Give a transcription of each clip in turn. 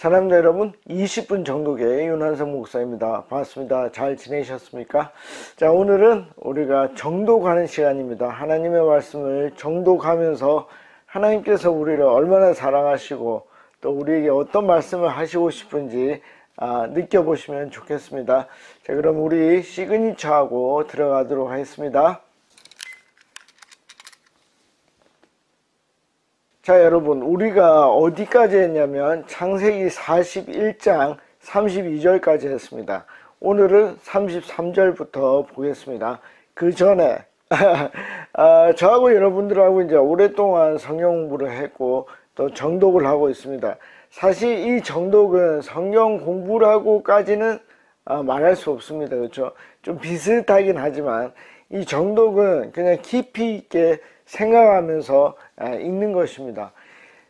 사랑하는 여러분, 20분 정독의 윤한성 목사입니다. 반갑습니다. 잘 지내셨습니까? 자, 오늘은 우리가 정독하는 시간입니다. 하나님의 말씀을 정독하면서 하나님께서 우리를 얼마나 사랑하시고 또 우리에게 어떤 말씀을 하시고 싶은지 느껴보시면 좋겠습니다. 자, 그럼 우리 시그니처하고 들어가도록 하겠습니다. 자, 여러분, 우리가 어디까지 했냐면 창세기 41장 32절까지 했습니다. 오늘은 33절부터 보겠습니다. 그 전에 저하고 여러분들하고 이제 오랫동안 성경 공부를 했고 또 정독을 하고 있습니다. 사실 이 정독은 성경 공부라고까지는 말할 수 없습니다. 그렇죠? 좀 비슷하긴 하지만 이 정독은 그냥 깊이 있게 생각하면서 읽는 것입니다.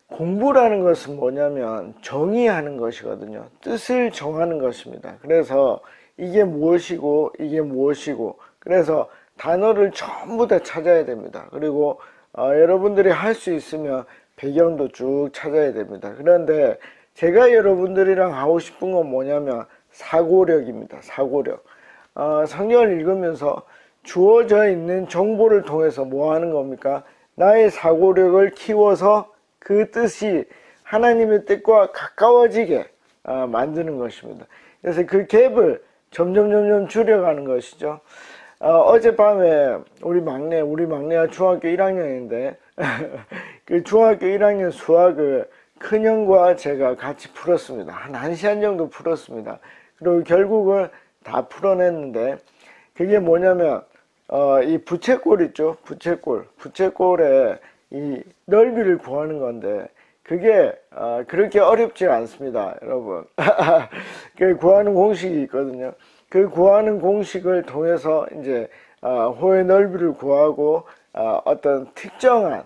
공부라는 것은 뭐냐면 정의하는 것이거든요. 뜻을 정하는 것입니다. 그래서 이게 무엇이고 이게 무엇이고 그래서 단어를 전부 다 찾아야 됩니다. 그리고 여러분들이 할 수 있으면 배경도 쭉 찾아야 됩니다. 그런데 제가 여러분들이랑 하고 싶은 건 뭐냐면 사고력입니다. 사고력. 성경을 읽으면서 주어져 있는 정보를 통해서 뭐 하는 겁니까? 나의 사고력을 키워서 그 뜻이 하나님의 뜻과 가까워지게 만드는 것입니다. 그래서 그 갭을 점점 줄여가는 것이죠. 어젯밤에 우리 막내가 중학교 1학년인데 그 중학교 1학년 수학을 큰형과 제가 같이 풀었습니다. 한 1시간 정도 풀었습니다. 그리고 결국은 다 풀어냈는데 그게 뭐냐면 이 부채꼴 있죠? 부채꼴의 이 넓이를 구하는 건데 그게 그렇게 어렵지 않습니다, 여러분. 그 구하는 공식이 있거든요. 그 구하는 공식을 통해서 이제 호의 넓이를 구하고 어떤 특정한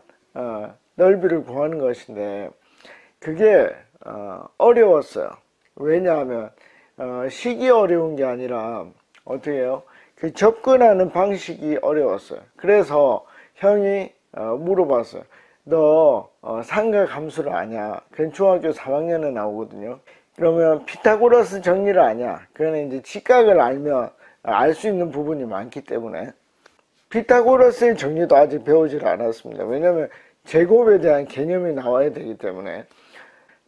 넓이를 구하는 것인데 그게 어려웠어요. 왜냐하면 식이 어려운 게 아니라 어떻게 해요? 그 접근하는 방식이 어려웠어요. 그래서 형이 물어봤어요. 너 삼각함수를 아냐? 그건 중학교 3학년에 나오거든요. 그러면 피타고라스 정리를 아냐? 그거는 이제 직각을 알면 알 수 있는 부분이 많기 때문에 피타고라스의 정리도 아직 배우질 않았습니다. 왜냐면 제곱에 대한 개념이 나와야 되기 때문에.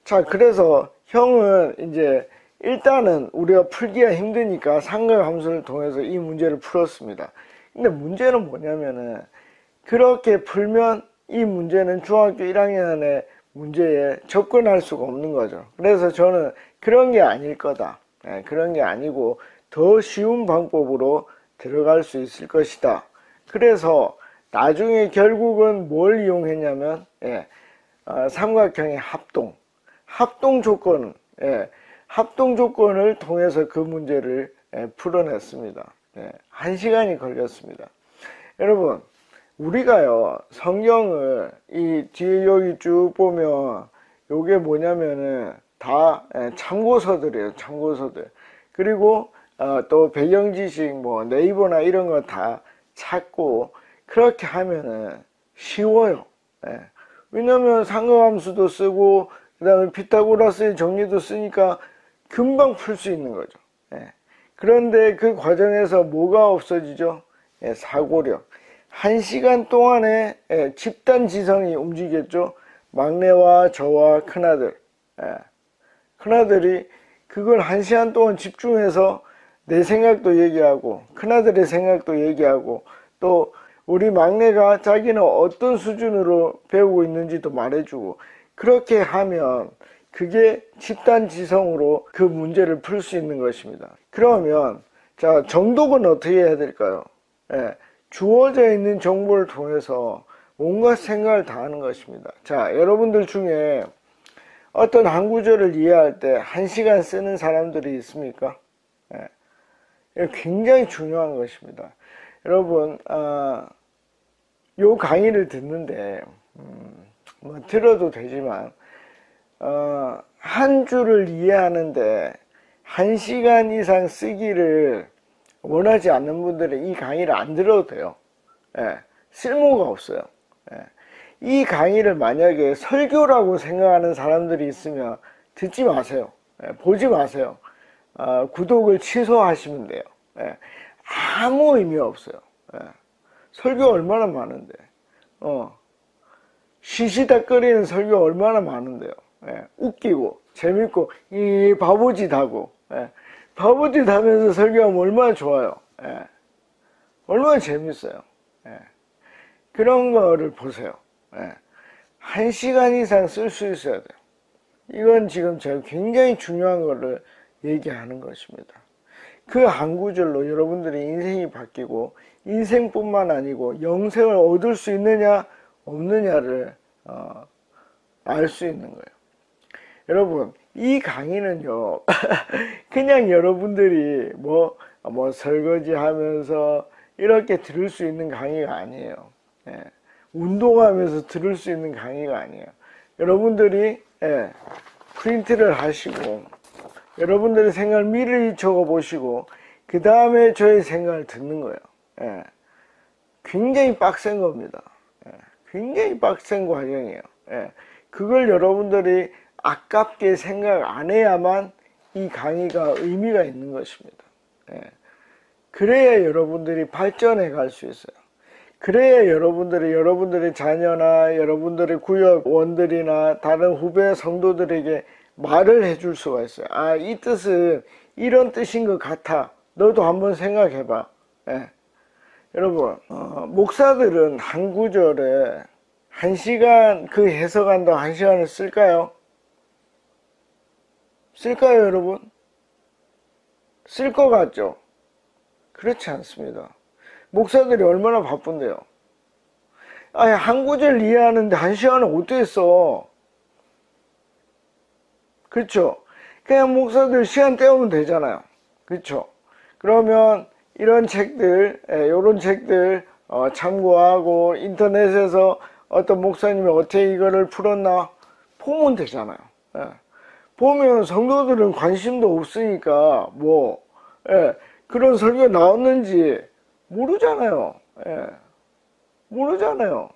자, 그래서 형은 이제 일단은 우리가 풀기가 힘드니까 삼각함수를 통해서 이 문제를 풀었습니다. 근데 문제는 뭐냐면은 그렇게 풀면 이 문제는 중학교 1학년의 문제에 접근할 수가 없는 거죠. 그래서 저는 그런 게 아닐 거다. 그런 게 아니고 더 쉬운 방법으로 들어갈 수 있을 것이다. 그래서 나중에 결국은 뭘 이용했냐면 삼각형의 합동 조건을 통해서 그 문제를 풀어냈습니다. 1시간이 걸렸습니다. 여러분, 우리가요 성경을 이 뒤에 여기 쭉 보면 요게 뭐냐면은 다 참고서들이에요. 참고서들. 그리고 또 배경 지식 뭐 네이버나 이런 거 다 찾고 그렇게 하면은 쉬워요. 왜냐면 삼각함수도 쓰고 그 다음에 피타고라스의 정리도 쓰니까 금방 풀 수 있는 거죠. 그런데 그 과정에서 뭐가 없어지죠? 사고력. 1시간 동안에 집단 지성이 움직였죠. 막내와 저와 큰아들. 큰아들이 그걸 1시간 동안 집중해서 내 생각도 얘기하고 큰아들의 생각도 얘기하고 또 우리 막내가 자기는 어떤 수준으로 배우고 있는지도 말해주고 그렇게 하면 그게 집단 지성으로 그 문제를 풀 수 있는 것입니다. 그러면 자, 정독은 어떻게 해야 될까요? 주어져 있는 정보를 통해서 온갖 생각을 다 하는 것입니다. 자, 여러분들 중에 어떤 한 구절을 이해할 때 1시간 쓰는 사람들이 있습니까? 굉장히 중요한 것입니다. 여러분, 요 강의를 듣는데 뭐 들어도 되지만 한 줄을 이해하는데 1시간 이상 쓰기를 원하지 않는 분들은 이 강의를 안 들어도 돼요. 쓸모가 없어요. 이 강의를 만약에 설교라고 생각하는 사람들이 있으면 듣지 마세요. 보지 마세요. 구독을 취소하시면 돼요. 아무 의미 없어요. 설교 얼마나 많은데. 시시닥거리는 설교 얼마나 많은데요. 웃기고 재밌고 이 바보짓하고 바보짓 하면서 설교하면 얼마나 좋아요. 얼마나 재밌어요. 그런 거를 보세요. 1시간 이상 쓸 수 있어야 돼요. 이건 지금 제가 굉장히 중요한 거를 얘기하는 것입니다. 그 한 구절로 여러분들의 인생이 바뀌고 인생뿐만 아니고 영생을 얻을 수 있느냐 없느냐를 알 수 있는 거예요. 여러분, 이 강의는요 그냥 여러분들이 뭐 설거지 하면서 이렇게 들을 수 있는 강의가 아니에요. 운동하면서 들을 수 있는 강의가 아니에요. 여러분들이 프린트를 하시고 여러분들의 생각을 미리 적어 보시고 그 다음에 저의 생각을 듣는 거예요. 굉장히 빡센 겁니다. 굉장히 빡센 과정이에요. 그걸 여러분들이 아깝게 생각 안 해야만 이 강의가 의미가 있는 것입니다. 그래야 여러분들이 발전해 갈 수 있어요. 그래야 여러분들의 자녀나 여러분들의 구역원들이나 다른 후배 성도들에게 말을 해줄 수가 있어요. 이 뜻은 이런 뜻인 것 같아. 너도 한번 생각해봐. 여러분, 목사들은 한 구절에 1시간 그 해석한다고 1시간을 쓸까요? 쓸까요, 여러분? 쓸 것 같죠? 그렇지 않습니다. 목사들이 얼마나 바쁜데요. 한 구절 이해하는데 1시간을 어떻게 써? 그렇죠? 그냥 목사들 시간 때우면 되잖아요. 그렇죠? 그러면 이런 책들, 요런 책들 참고하고 인터넷에서 어떤 목사님이 어떻게 이거를 풀었나 보면 되잖아요. 보면 성도들은 관심도 없으니까 그런 설교가 나왔는지 모르잖아요. 모르잖아요.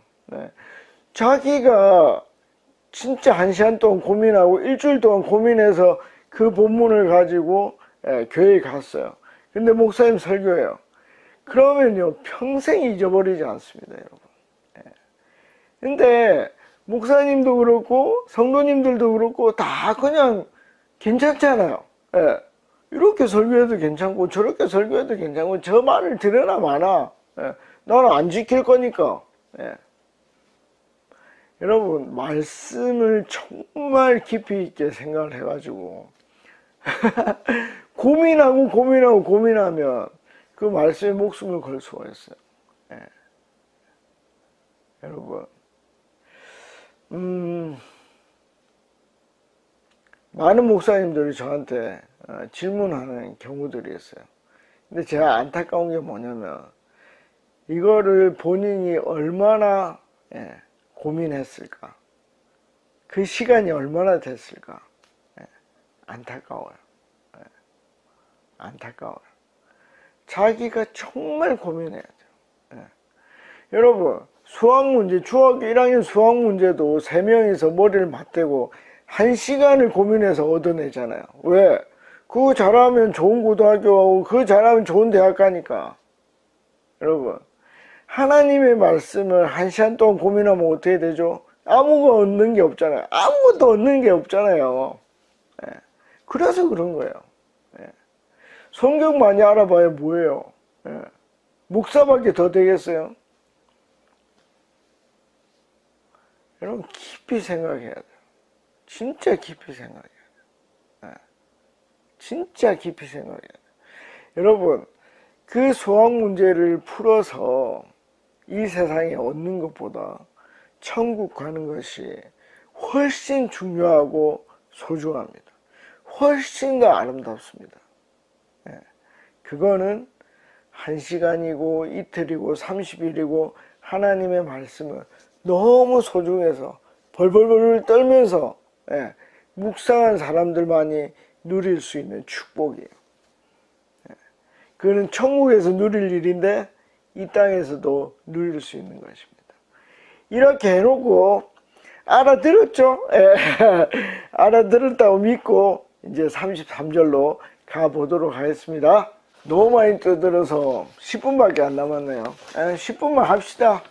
자기가 진짜 1시간 동안 고민하고 일주일 동안 고민해서 그 본문을 가지고 교회에 갔어요. 근데 목사님 설교해요. 그러면요 평생 잊어버리지 않습니다, 여러분. 근데 목사님도 그렇고 성도님들도 그렇고 다 그냥 괜찮잖아요. 이렇게 설교해도 괜찮고 저렇게 설교해도 괜찮고 저 말을 들으나 마나 나는 안 지킬 거니까. 여러분, 말씀을 정말 깊이 있게 생각을 해가지고 고민하면 그 말씀에 목숨을 걸 수가 있어요. 여러분, 많은 목사님들이 저한테 질문하는 경우들이 있어요. 근데 제가 안타까운 게 뭐냐면 이거를 본인이 얼마나 고민했을까, 그 시간이 얼마나 됐을까. 안타까워요. 안타까워요. 자기가 정말 고민해야 돼요. 여러분, 수학문제, 중학교 1학년 수학문제도 3명이서 머리를 맞대고 1시간을 고민해서 얻어내잖아요. 왜? 그거 잘하면 좋은 고등학교 가고 그거 잘하면 좋은 대학 가니까. 여러분, 하나님의 말씀을 1시간 동안 고민하면 어떻게 되죠? 아무것도 얻는 게 없잖아요. 아무것도 얻는 게 없잖아요. 그래서 그런 거예요. 성경 많이 알아봐야 뭐예요? 목사밖에 더 되겠어요? 여러분, 깊이 생각해야 돼요. 진짜 깊이 생각해야 돼요. 진짜 깊이 생각해야 돼요. 여러분, 그 수학 문제를 풀어서 이 세상에 얻는 것보다 천국 가는 것이 훨씬 중요하고 소중합니다. 훨씬 더 아름답습니다. 그거는 1시간이고 이틀이고 30일이고 하나님의 말씀을 너무 소중해서 벌벌벌 떨면서 묵상한 사람들만이 누릴 수 있는 축복이에요. 그거는 천국에서 누릴 일인데 이 땅에서도 누릴 수 있는 것입니다. 이렇게 해놓고 알아들었죠? 예. 알아들었다고 믿고 이제 33절로 가보도록 하겠습니다. 너무 많이 떠들어서 10분밖에 안 남았네요. 10분만 합시다.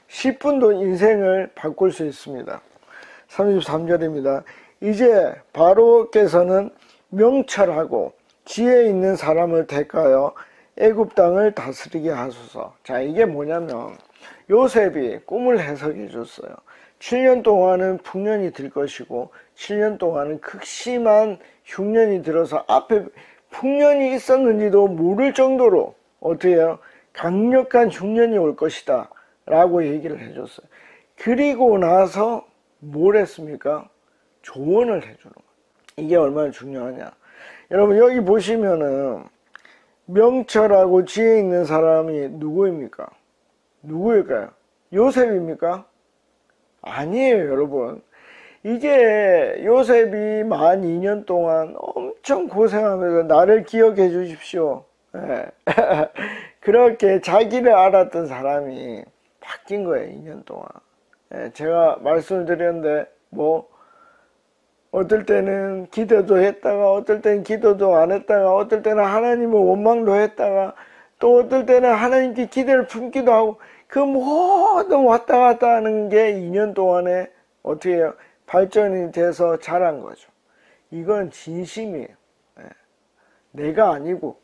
10분도 인생을 바꿀 수 있습니다. 33절입니다. 이제 바로께서는 명철하고 지혜 있는 사람을 택하여 애굽 땅을 다스리게 하소서. 자, 이게 뭐냐면 요셉이 꿈을 해석해 줬어요. 7년 동안은 풍년이 들 것이고 7년 동안은 극심한 흉년이 들어서 앞에 풍년이 있었는지도 모를 정도로 어떻게 해요? 강력한 흉년이 올 것이다 라고 얘기를 해줬어요. 그리고 나서 뭘 했습니까? 조언을 해주는 거예요. 이게 얼마나 중요하냐. 여러분 여기 보시면은 명철하고 지혜 있는 사람이 누구입니까? 누구일까요? 요셉입니까? 아니에요, 여러분. 이게 요셉이 만 2년 동안 엄청 고생하면서 나를 기억해 주십시오. 그렇게 자기를 알았던 사람이 바뀐 거예요, 2년 동안. 제가 말씀을 드렸는데 뭐 어떨 때는 기도도 했다가 어떨 때는 기도도 안 했다가 어떨 때는 하나님을 원망도 했다가 또 어떨 때는 하나님께 기대를 품기도 하고 그 모든 왔다 갔다 하는 게 2년 동안에 어떻게 해요? 발전이 돼서 자란 거죠. 이건 진심이에요. 내가 아니고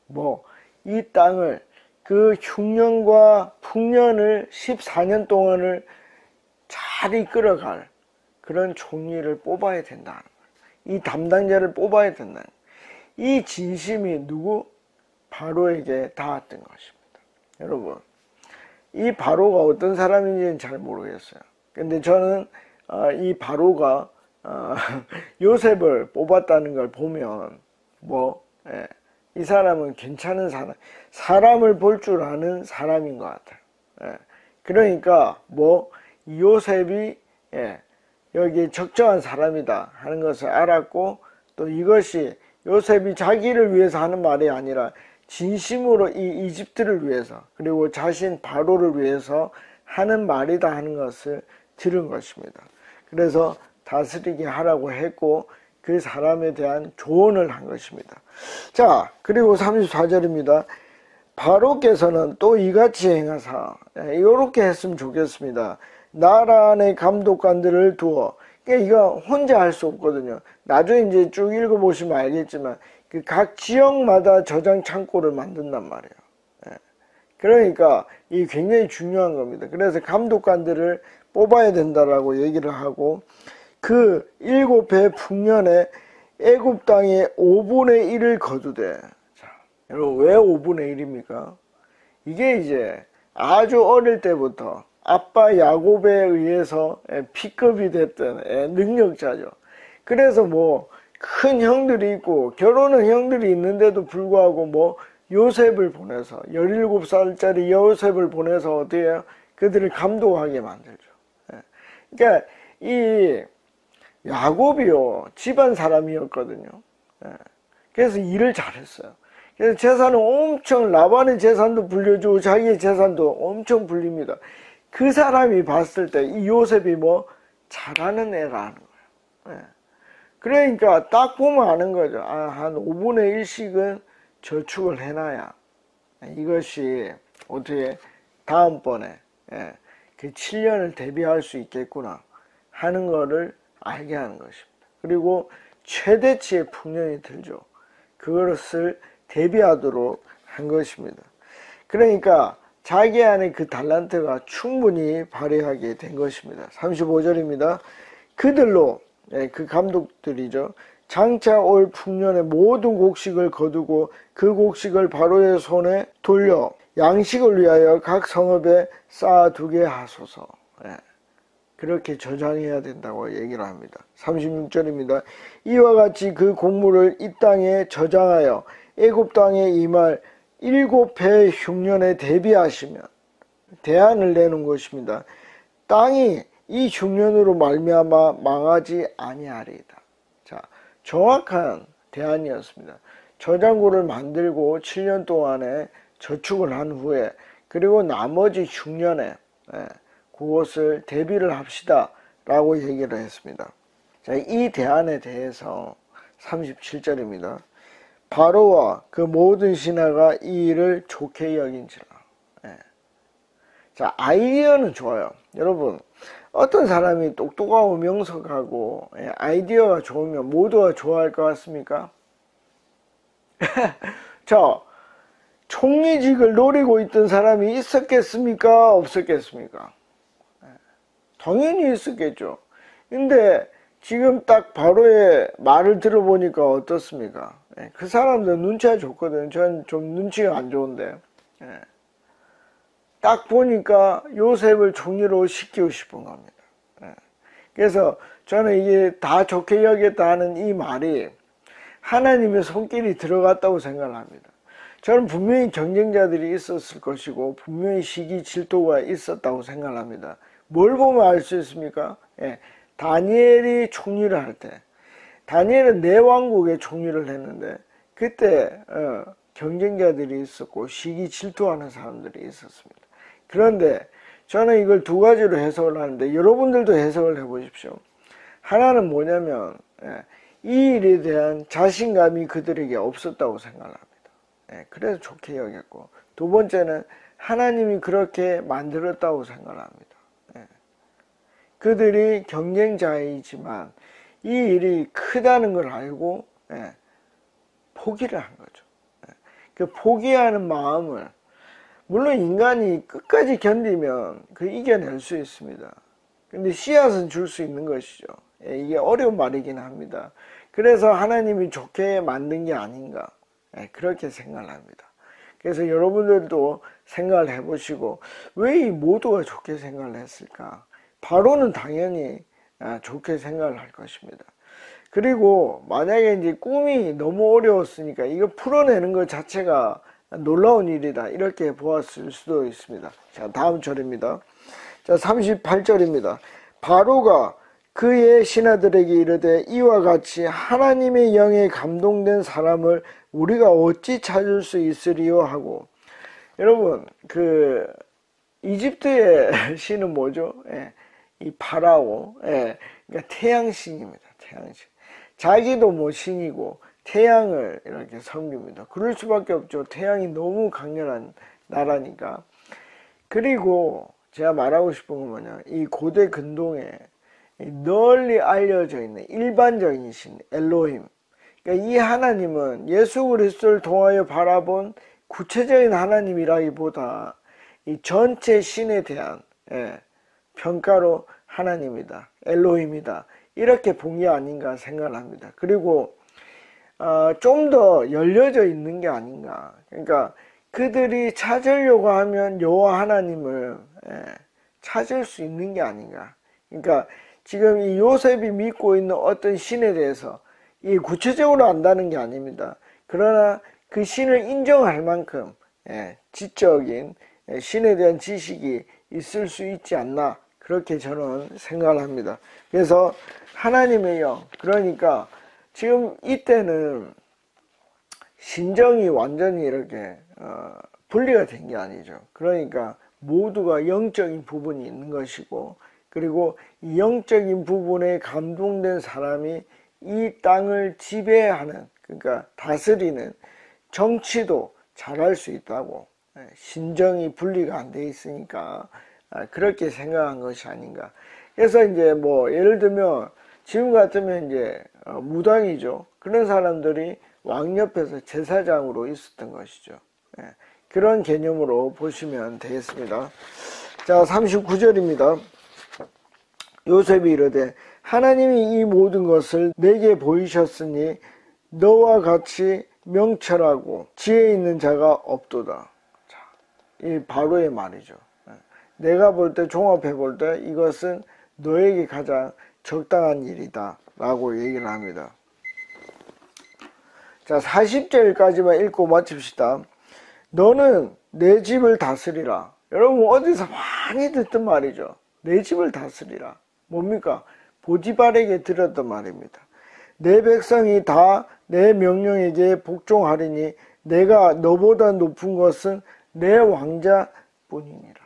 뭐 이 땅을 그 흉년과 풍년을 14년 동안을 잘 이끌어갈 그런 총리를 뽑아야 된다는 거예요. 이 담당자를 뽑아야 된다는 거예요. 이 진심이 누구? 바로에게 닿았던 것입니다. 여러분 이 바로가 어떤 사람인지는 잘 모르겠어요. 근데 저는 이 바로가 요셉을 뽑았다는 걸 보면 이 사람은 괜찮은 사람을 볼 줄 아는 사람인 것 같아요. 그러니까 요셉이 여기 적정한 사람이다 하는 것을 알았고 또 이것이 요셉이 자기를 위해서 하는 말이 아니라 진심으로 이 이집트를 위해서 그리고 자신 바로를 위해서 하는 말이다 하는 것을 들은 것입니다. 그래서 다스리게 하라고 했고 그 사람에 대한 조언을 한 것입니다. 자, 그리고 34절입니다. 바로께서는 또 이같이 행하사 이렇게 했으면 좋겠습니다. 나라 안에 감독관들을 두어 이거 혼자 할 수 없거든요. 나중에 이제 쭉 읽어보시면 알겠지만 그 각 지역마다 저장 창고를 만든단 말이에요. 그러니까 이 굉장히 중요한 겁니다. 그래서 감독관들을 뽑아야 된다라고 얘기를 하고 그 7해 풍년에 애굽 땅의 5분의 1을 거두되. 자, 여러분 왜 5분의 1입니까? 이게 이제 아주 어릴 때부터 아빠 야곱에 의해서 픽업이 됐던 능력자죠. 그래서 큰 형들이 있고 결혼은 형들이 있는데도 불구하고 요셉을 보내서 17살짜리 요셉을 보내서 어떻게 해요? 그들을 감독하게 만들죠. 그러니까 이 야곱이요 집안 사람이었거든요. 그래서 일을 잘했어요. 그래서 재산은 엄청 라반의 재산도 불려주고 자기의 재산도 엄청 불립니다. 그 사람이 봤을 때 이 요셉이 잘하는 애라는 거예요. 그러니까 딱 보면 아는 거죠. 한 5분의 1씩은 저축을 해놔야 이것이 어떻게 다음번에 그 7년을 대비할 수 있겠구나 하는 거를 알게 하는 것입니다. 그리고 최대치의 풍년이 들죠. 그것을 대비하도록 한 것입니다. 그러니까 자기 안에 그 달란트가 충분히 발휘하게 된 것입니다. 35절입니다. 그들로 그 감독들이죠. 장차 올 풍년의 모든 곡식을 거두고 그 곡식을 바로의 손에 돌려 양식을 위하여 각 성읍에 쌓아두게 하소서. 그렇게 저장해야 된다고 얘기를 합니다. 36절입니다. 이와 같이 그 곡물을 이 땅에 저장하여 애굽 땅에 임할 7해 흉년에 대비하시면 대안을 내는 것입니다. 땅이 이 흉년으로 말미암아 망하지 아니하리이다. 자, 정확한 대안이었습니다. 저장고를 만들고 7년 동안에 저축을 한 후에 그리고 나머지 흉년에 그것을 대비를 합시다 라고 얘기를 했습니다. 자, 이 대안에 대해서 37절입니다. 바로와 그 모든 신하가 이 일을 좋게 여긴지라. 예. 자, 아이디어는 좋아요. 여러분, 어떤 사람이 똑똑하고 명석하고 아이디어가 좋으면 모두가 좋아할 것 같습니까? 자, 총리직을 노리고 있던 사람이 있었겠습니까? 없었겠습니까? 당연히 있었겠죠. 근데 지금 딱 바로의 말을 들어보니까 어떻습니까? 그 사람들 눈치가 좋거든요. 저는 좀 눈치가 안 좋은데. 딱 보니까 요셉을 총리로 시키고 싶은 겁니다. 그래서 저는 이게 다 좋게 여겼다는 이 말이 하나님의 손길이 들어갔다고 생각을 합니다. 저는 분명히 경쟁자들이 있었을 것이고 분명히 시기 질투가 있었다고 생각을 합니다. 뭘 보면 알 수 있습니까? 다니엘이 총리를 할 때, 다니엘은 네 왕국의 총리를 했는데 그때 경쟁자들이 있었고 시기 질투하는 사람들이 있었습니다. 그런데 저는 이걸 두 가지로 해석을 하는데 여러분들도 해석을 해보십시오. 하나는 뭐냐면 이 일에 대한 자신감이 그들에게 없었다고 생각합니다. 그래서 좋게 여겼고, 두 번째는 하나님이 그렇게 만들었다고 생각합니다. 그들이 경쟁자이지만 이 일이 크다는 걸 알고 포기를 한 거죠. 그 포기하는 마음을, 물론 인간이 끝까지 견디면 그 이겨낼 수 있습니다. 근데 씨앗은 줄 수 있는 것이죠. 이게 어려운 말이긴 합니다. 그래서 하나님이 좋게 만든 게 아닌가, 그렇게 생각을 합니다. 그래서 여러분들도 생각을 해보시고 왜 이 모두가 좋게 생각을 했을까? 바로는 당연히 좋게 생각을 할 것입니다. 그리고 만약에 이제 꿈이 너무 어려웠으니까 이거 풀어내는 것 자체가 놀라운 일이다, 이렇게 보았을 수도 있습니다. 자, 다음 절입니다. 자, 38절입니다. 바로가 그의 신하들에게 이르되 이와 같이 하나님의 영에 감동된 사람을 우리가 어찌 찾을 수 있으리요 하고. 여러분, 그 이집트의 신은 뭐죠? 이 파라오, 그러니까 태양신입니다. 태양신. 자기도 뭐 신이고 태양을 이렇게 섬깁니다. 그럴 수밖에 없죠. 태양이 너무 강렬한 나라니까. 그리고 제가 말하고 싶은 건 뭐냐, 이 고대 근동에 널리 알려져 있는 일반적인 신 엘로힘, 그러니까 이 하나님은 예수 그리스도를 통하여 바라본 구체적인 하나님이라기보다 이 전체 신에 대한 평가로 하나님이다, 엘로힘이다, 이렇게 본 게 아닌가 생각을 합니다. 그리고 좀 더 열려져 있는 게 아닌가. 그러니까 그들이 찾으려고 하면 여호와 하나님을 찾을 수 있는 게 아닌가. 그러니까 지금 이 요셉이 믿고 있는 어떤 신에 대해서 이 구체적으로 안다는 게 아닙니다. 그러나 그 신을 인정할 만큼 지적인 신에 대한 지식이 있을 수 있지 않나, 그렇게 저는 생각을 합니다. 그래서 하나님의 영, 그러니까 지금 이때는 신정이 완전히 이렇게 분리가 된 게 아니죠. 그러니까 모두가 영적인 부분이 있는 것이고, 그리고 이 영적인 부분에 감동된 사람이 이 땅을 지배하는, 그러니까 다스리는 정치도 잘할 수 있다고, 신정이 분리가 안 돼 있으니까 그렇게 생각한 것이 아닌가. 그래서 이제 뭐 예를 들면 지금 같으면 이제 무당이죠. 그런 사람들이 왕 옆에서 제사장으로 있었던 것이죠. 그런 개념으로 보시면 되겠습니다. 자, 39절입니다. 요셉이 이르되 하나님이 이 모든 것을 내게 보이셨으니 너와 같이 명철하고 지혜 있는 자가 없도다. 자, 이 바로의 말이죠. 내가 볼 때, 종합해 볼 때 이것은 너에게 가장 적당한 일이다 라고 얘기를 합니다. 자, 40절까지만 읽고 마칩시다. 너는 내 집을 다스리라. 여러분 어디서 많이 듣던 말이죠. 내 집을 다스리라. 뭡니까? 보디발에게 들었던 말입니다. 내 백성이 다 내 명령에게 복종하리니 내가 너보다 높은 것은 내 왕자뿐이니라.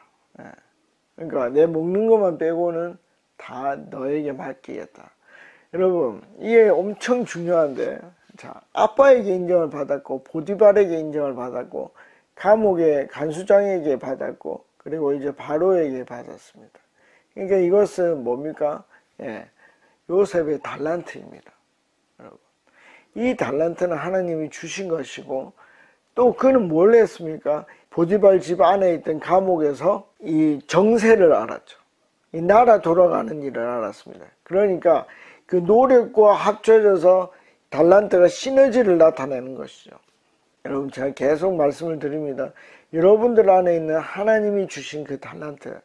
그러니까 내 먹는 것만 빼고는 다 너에게 맡기겠다. 여러분, 이게 엄청 중요한데, 자, 아빠에게 인정을 받았고, 보디발에게 인정을 받았고, 감옥의 간수장에게 받았고, 그리고 이제 바로에게 받았습니다. 그러니까 이것은 뭡니까? 예, 요셉의 달란트입니다. 여러분, 이 달란트는 하나님이 주신 것이고, 또 그는 뭘 했습니까? 보디발 집 안에 있던 감옥에서 이 정세를 알았죠. 이 나라 돌아가는 일을 알았습니다. 그러니까 그 노력과 합쳐져서 달란트가 시너지를 나타내는 것이죠. 여러분, 제가 계속 말씀을 드립니다. 여러분들 안에 있는 하나님이 주신 그 달란트,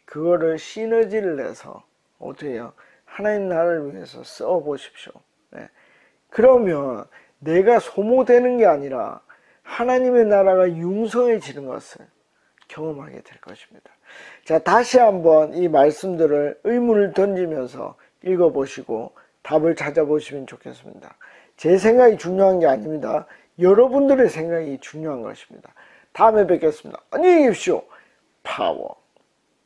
그거를 시너지를 내서 어떻게 해요? 하나님 나라를 위해서 써보십시오. 네. 그러면 내가 소모되는 게 아니라 하나님의 나라가 융성해지는 것을 경험하게 될 것입니다. 자, 다시 한번 이 말씀들을 의문을 던지면서 읽어보시고 답을 찾아보시면 좋겠습니다. 제 생각이 중요한 게 아닙니다. 여러분들의 생각이 중요한 것입니다. 다음에 뵙겠습니다. 안녕히 계십시오. 파워.